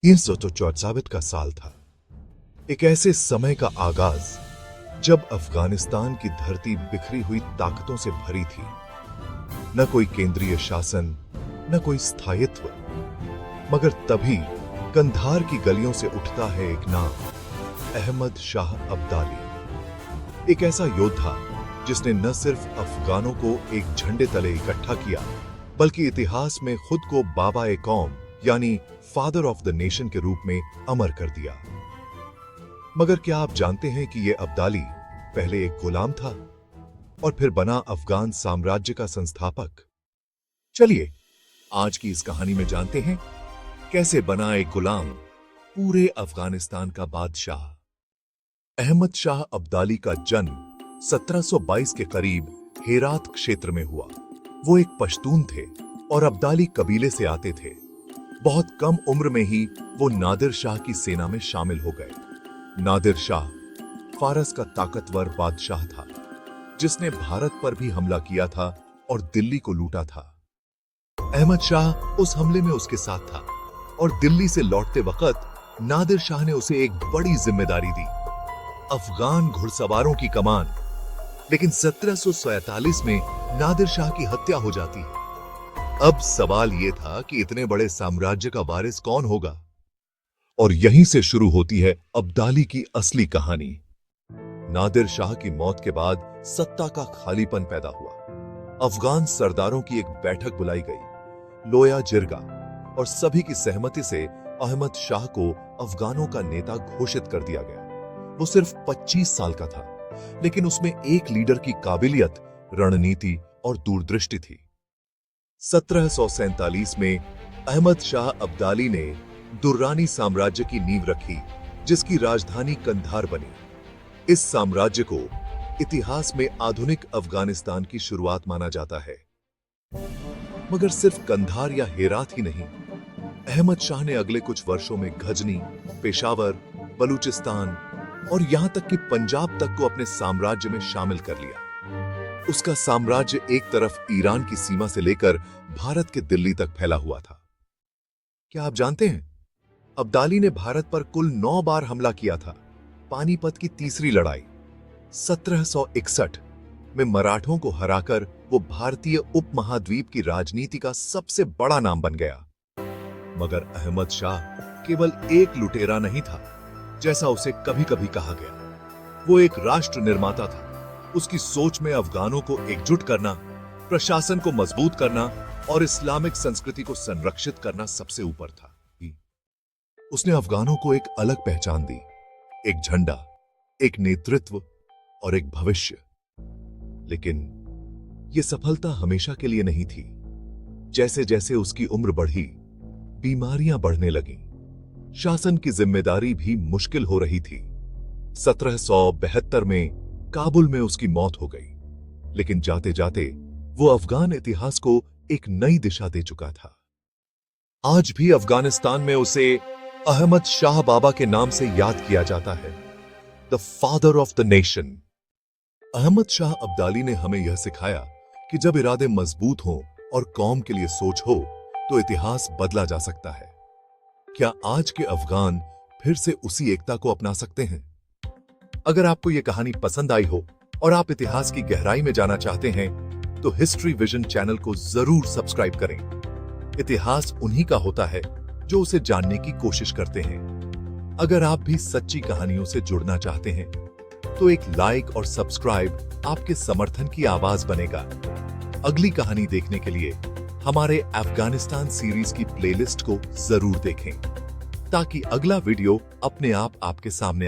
1974 का साल था। एक ऐसे समय का आगाज जब अफगानिस्तान की धरती बिखरी हुई ताकतों से भरी थी। न कोई केंद्रीय शासन, न कोई स्थायित्व, मगर तभी कंधार की गलियों से उठता है एक नाम, अहमद शाह अब्दाली। एक ऐसा योद्धा जिसने न सिर्फ अफगानों को एक झंडे तले इकट्ठा किया, बल्कि इतिहास में खुद को बाबा-ए-कौम यानी फादर ऑफ द नेशन के रूप में अमर कर दिया। मगर क्या आप जानते हैं कि यह अब्दाली पहले एक गुलाम था और फिर बना अफगान साम्राज्य का संस्थापक? चलिए आज की इस कहानी में जानते हैं कैसे बना एक गुलाम पूरे अफगानिस्तान का बादशाह। अहमद शाह अब्दाली का जन्म 1722 के करीब हेरात क्षेत्र में हुआ। वो एक पश्तून थे और अब्दाली कबीले से आते थे। बहुत कम उम्र में ही वो नादिर शाह की सेना में शामिल हो गए। नादिर शाह फारस का ताकतवर बादशाह था जिसने भारत पर भी हमला किया था और दिल्ली को लूटा था। अहमद शाह उस हमले में उसके साथ था और दिल्ली से लौटते वक्त नादिर शाह ने उसे एक बड़ी जिम्मेदारी दी, अफगान घुड़सवारों की कमान। लेकिन 1747 में नादिर शाह की हत्या हो जाती है। अब सवाल यह था कि इतने बड़े साम्राज्य का वारिस कौन होगा, और यहीं से शुरू होती है अब्दाली की असली कहानी। नादिर शाह की मौत के बाद सत्ता का खालीपन पैदा हुआ। अफगान सरदारों की एक बैठक बुलाई गई, लोया जिरगा, और सभी की सहमति से अहमद शाह को अफगानों का नेता घोषित कर दिया गया। वो सिर्फ 25 साल का था, लेकिन उसमें एक लीडर की काबिलियत, रणनीति और दूरदृष्टि थी। 1747 में अहमद शाह अब्दाली ने दुर्रानी साम्राज्य की नींव रखी, जिसकी राजधानी कंधार बनी। इस साम्राज्य को इतिहास में आधुनिक अफगानिस्तान की शुरुआत माना जाता है। मगर सिर्फ कंधार या हेरात ही नहीं, अहमद शाह ने अगले कुछ वर्षों में गजनी, पेशावर, बलूचिस्तान और यहां तक कि पंजाब तक को अपने साम्राज्य में शामिल कर लिया। उसका साम्राज्य एक तरफ ईरान की सीमा से लेकर भारत के दिल्ली तक फैला हुआ था। क्या आप जानते हैं, अब्दाली ने भारत पर कुल 9 बार हमला किया था। पानीपत की तीसरी लड़ाई 1761 में मराठों को हराकर वो भारतीय उपमहाद्वीप की राजनीति का सबसे बड़ा नाम बन गया। मगर अहमद शाह केवल एक लुटेरा नहीं था, जैसा उसे कभी कभी कहा गया। वो एक राष्ट्र निर्माता था। उसकी सोच में अफगानों को एकजुट करना, प्रशासन को मजबूत करना और इस्लामिक संस्कृति को संरक्षित करना सबसे ऊपर था। उसने अफगानों को एक अलग पहचान दी, एक झंडा, एक नेतृत्व और एक भविष्य। लेकिन यह सफलता हमेशा के लिए नहीं थी। जैसे जैसे उसकी उम्र बढ़ी, बीमारियां बढ़ने लगीं। शासन की जिम्मेदारी भी मुश्किल हो रही थी। 1772 में काबुल में उसकी मौत हो गई। लेकिन जाते जाते वो अफगान इतिहास को एक नई दिशा दे चुका था। आज भी अफगानिस्तान में उसे अहमद शाह बाबा के नाम से याद किया जाता है, the father of the nation. Ahmad Shah Abdali ने हमें यह सिखाया कि जब इरादे मजबूत हों और कौम के लिए सोच हो, तो इतिहास बदला जा सकता है। क्या आज के अफगान फिर से उसी एकता को अपना सकते हैं? अगर आपको यह कहानी पसंद आई हो और आप इतिहास की गहराई में जाना चाहते हैं, तो हिस्ट्री विजन चैनल को जरूर सब्सक्राइब करें। इतिहास उन्हीं का होता है जो उसे जानने की कोशिश करते हैं। अगर आप भी सच्ची कहानियों से जुड़ना चाहते हैं, तो एक लाइक और सब्सक्राइब आपके समर्थन की आवाज बनेगा। अगली कहानी देखने के लिए हमारे अफगानिस्तान सीरीज की प्लेलिस्ट को जरूर देखें, ताकि अगला वीडियो अपने आप आपके सामने आ